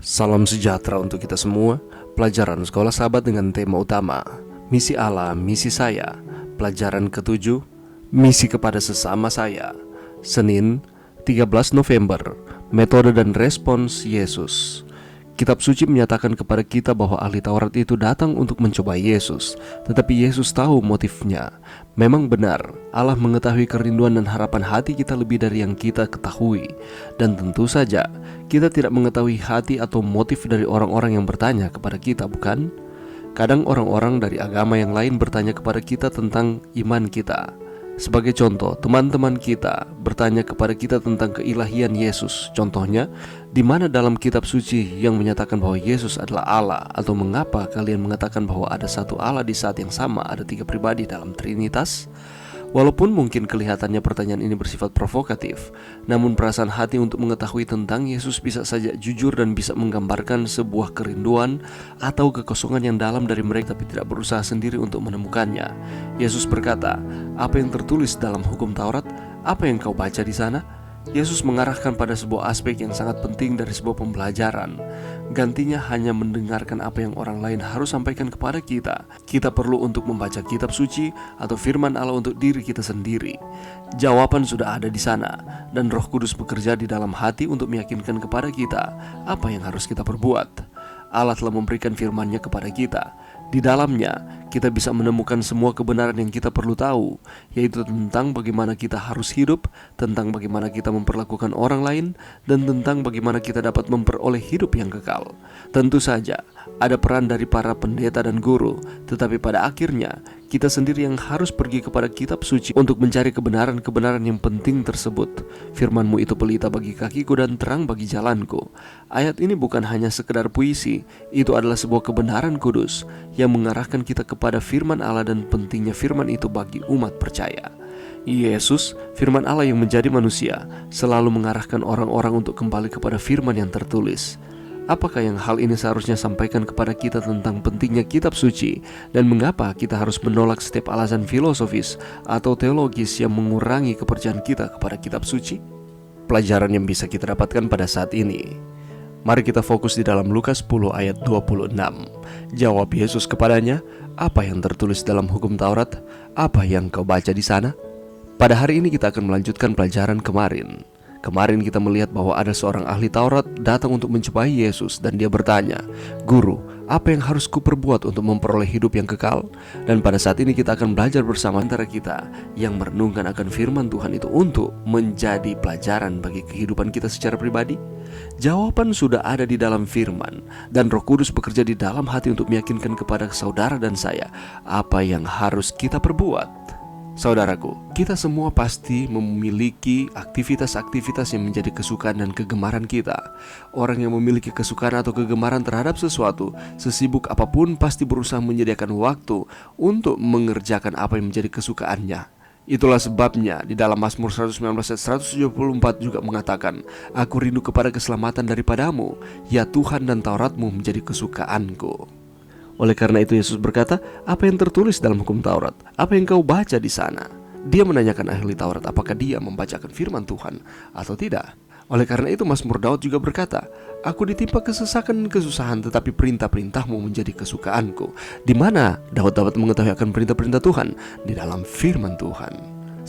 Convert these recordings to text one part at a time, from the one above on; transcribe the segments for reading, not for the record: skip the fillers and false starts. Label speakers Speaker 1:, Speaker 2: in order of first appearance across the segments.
Speaker 1: Salam sejahtera untuk kita semua. Pelajaran Sekolah Sahabat dengan tema utama Misi Allah, Misi Saya. Pelajaran ke-7, Misi kepada sesama saya. Senin, 13 November. Metode dan respons Yesus. Kitab suci menyatakan kepada kita bahwa ahli Taurat itu datang untuk mencobai Yesus, tetapi Yesus tahu motifnya. Memang benar, Allah mengetahui kerinduan dan harapan hati kita lebih dari yang kita ketahui. Dan tentu saja, kita tidak mengetahui hati atau motif dari orang-orang yang bertanya kepada kita, bukan? Kadang orang-orang dari agama yang lain bertanya kepada kita tentang iman kita. Sebagai contoh, teman-teman kita bertanya kepada kita tentang keilahian Yesus. Contohnya, di mana dalam kitab suci yang menyatakan bahwa Yesus adalah Allah? Atau mengapa kalian mengatakan bahwa ada satu Allah di saat yang sama, ada 3 pribadi dalam Trinitas? Walaupun mungkin kelihatannya pertanyaan ini bersifat provokatif, namun perasaan hati untuk mengetahui tentang Yesus bisa saja jujur dan bisa menggambarkan sebuah kerinduan atau kekosongan yang dalam dari mereka tapi tidak berusaha sendiri untuk menemukannya. Yesus berkata, "Apa yang tertulis dalam hukum Taurat? Apa yang kau baca di sana?" Yesus mengarahkan pada sebuah aspek yang sangat penting dari sebuah pembelajaran. Gantinya hanya mendengarkan apa yang orang lain harus sampaikan kepada kita. Kita perlu untuk membaca kitab suci atau firman Allah untuk diri kita sendiri. Jawaban sudah ada di sana, dan Roh Kudus bekerja di dalam hati untuk meyakinkan kepada kita apa yang harus kita perbuat. Allah telah memberikan firman-Nya kepada kita. Di dalamnya, kita bisa menemukan semua kebenaran yang kita perlu tahu, yaitu tentang bagaimana kita harus hidup, tentang bagaimana kita memperlakukan orang lain, dan tentang bagaimana kita dapat memperoleh hidup yang kekal. Tentu saja, ada peran dari para pendeta dan guru, tetapi pada akhirnya, kita sendiri yang harus pergi kepada kitab suci untuk mencari kebenaran-kebenaran yang penting tersebut. Firman-Mu itu pelita bagi kakiku dan terang bagi jalanku. Ayat ini bukan hanya sekedar puisi, itu adalah sebuah kebenaran kudus yang mengarahkan kita kepada firman Allah dan pentingnya firman itu bagi umat percaya. Yesus, firman Allah yang menjadi manusia, selalu mengarahkan orang-orang untuk kembali kepada firman yang tertulis. Apakah yang hal ini seharusnya sampaikan kepada kita tentang pentingnya kitab suci dan mengapa kita harus menolak setiap alasan filosofis atau teologis yang mengurangi kepercayaan kita kepada kitab suci? Pelajaran yang bisa kita dapatkan pada saat ini. Mari kita fokus di dalam Lukas 10 ayat 26. Jawab Yesus kepadanya, "Apa yang tertulis dalam hukum Taurat? Apa yang kau baca di sana?" Pada hari ini kita akan melanjutkan pelajaran kemarin. Kemarin kita melihat bahwa ada seorang ahli Taurat datang untuk mencobai Yesus dan dia bertanya, "Guru, apa yang harus kuperbuat untuk memperoleh hidup yang kekal?" Dan pada saat ini kita akan belajar bersama antara kita yang merenungkan akan firman Tuhan itu untuk menjadi pelajaran bagi kehidupan kita secara pribadi. Jawaban sudah ada di dalam firman, dan Roh Kudus bekerja di dalam hati untuk meyakinkan kepada saudara dan saya apa yang harus kita perbuat. Saudaraku, kita semua pasti memiliki aktivitas-aktivitas yang menjadi kesukaan dan kegemaran kita. Orang yang memiliki kesukaan atau kegemaran terhadap sesuatu, sesibuk apapun pasti berusaha menyediakan waktu untuk mengerjakan apa yang menjadi kesukaannya. Itulah sebabnya di dalam Mazmur 119 ayat 174 juga mengatakan, "Aku rindu kepada keselamatan daripadamu, ya Tuhan, dan Tauratmu menjadi kesukaanku." Oleh karena itu Yesus berkata, "Apa yang tertulis dalam hukum Taurat? Apa yang kau baca di sana?" Dia menanyakan ahli Taurat apakah dia membacakan firman Tuhan atau tidak. Oleh karena itu Mazmur Daud juga berkata, "Aku ditimpa kesesakan dan kesusahan, tetapi perintah-perintahmu menjadi kesukaanku." Di mana Daud dapat mengetahui akan perintah-perintah Tuhan? Di dalam firman Tuhan.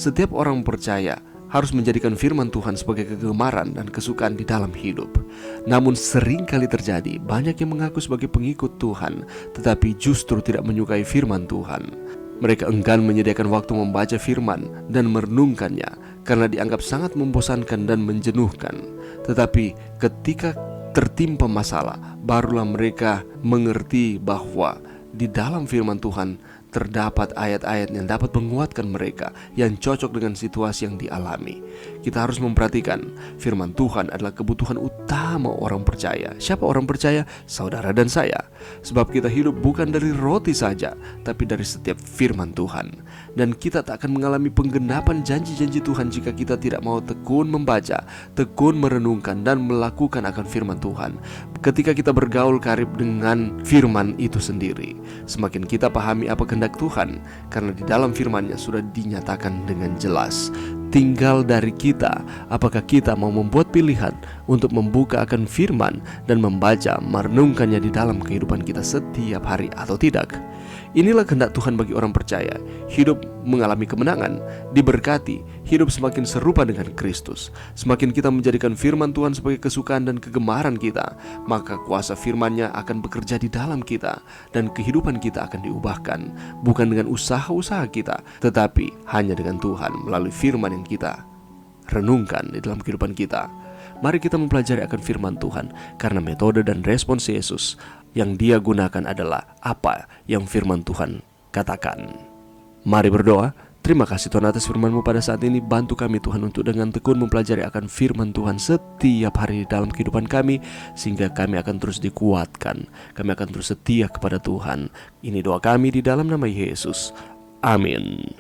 Speaker 1: Setiap orang percaya harus menjadikan firman Tuhan sebagai kegemaran dan kesukaan di dalam hidup. Namun sering kali terjadi banyak yang mengaku sebagai pengikut Tuhan, tetapi justru tidak menyukai firman Tuhan. Mereka enggan menyediakan waktu membaca firman dan merenungkannya karena dianggap sangat membosankan dan menjenuhkan. Tetapi ketika tertimpa masalah, barulah mereka mengerti bahwa di dalam firman Tuhan terdapat ayat-ayat yang dapat menguatkan mereka yang cocok dengan situasi yang dialami. Kita harus memperhatikan firman Tuhan adalah kebutuhan utama orang percaya. Siapa orang percaya? Saudara dan saya. Sebab kita hidup bukan dari roti saja, tapi dari setiap firman Tuhan. Dan kita tak akan mengalami penggenapan janji-janji Tuhan jika kita tidak mau tekun membaca, tekun merenungkan, dan melakukan akan firman Tuhan. Ketika kita bergaul karib dengan firman itu sendiri, semakin kita pahami apa kehendak Tuhan, karena di dalam firman-Nya sudah dinyatakan dengan jelas. Tinggal dari kita, apakah kita mau membuat pilihan untuk membuka akan firman dan membaca, merenungkannya di dalam kehidupan kita setiap hari atau tidak. Inilah kehendak Tuhan bagi orang percaya, hidup mengalami kemenangan, diberkati, hidup semakin serupa dengan Kristus. Semakin kita menjadikan firman Tuhan sebagai kesukaan dan kegemaran kita, maka kuasa firman-Nya akan bekerja di dalam kita, dan kehidupan kita akan diubahkan, bukan dengan usaha-usaha kita, tetapi hanya dengan Tuhan melalui firman yang kita renungkan di dalam kehidupan kita. Mari kita mempelajari akan firman Tuhan, karena metode dan respons Yesus yang Dia gunakan adalah apa yang firman Tuhan katakan. Mari berdoa. Terima kasih Tuhan atas firman-Mu pada saat ini. Bantu kami Tuhan untuk dengan tekun mempelajari akan firman Tuhan setiap hari dalam kehidupan kami, sehingga kami akan terus dikuatkan, kami akan terus setia kepada Tuhan. Ini doa kami di dalam nama Yesus. Amin.